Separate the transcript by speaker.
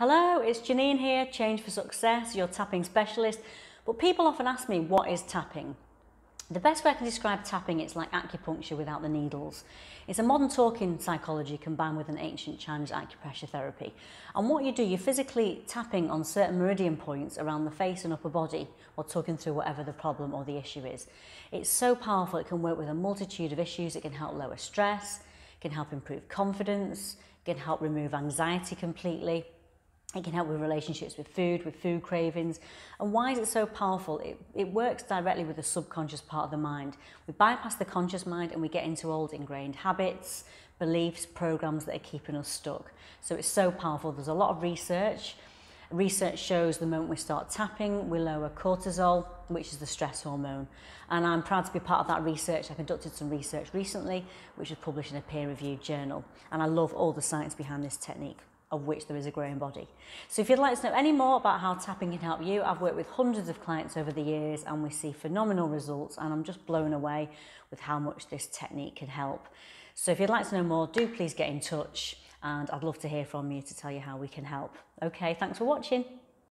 Speaker 1: Hello, it's Janine here, Change for Success, your tapping specialist. But people often ask me, what is tapping? The best way I can describe tapping, it's like acupuncture without the needles. It's a modern talking psychology combined with an ancient Chinese acupressure therapy. And what you do, you're physically tapping on certain meridian points around the face and upper body while talking through whatever the problem or the issue is. It's so powerful, it can work with a multitude of issues. It can help lower stress, it can help improve confidence, it can help remove anxiety completely. It can help with relationships with food cravings. And why is it so powerful? It works directly with the subconscious part of the mind. We bypass the conscious mind and we get into old ingrained habits, beliefs, programs that are keeping us stuck. So it's so powerful. There's a lot of research. Research shows the moment we start tapping, we lower cortisol, which is the stress hormone. And I'm proud to be part of that research. I conducted some research recently, which was published in a peer-reviewed journal. And I love all the science behind this technique, of which there is a growing body. So if you'd like to know any more about how tapping can help you, I've worked with hundreds of clients over the years and we see phenomenal results, and I'm just blown away with how much this technique can help. So if you'd like to know more, do please get in touch, and I'd love to hear from you to tell you how we can help. Okay, thanks for watching.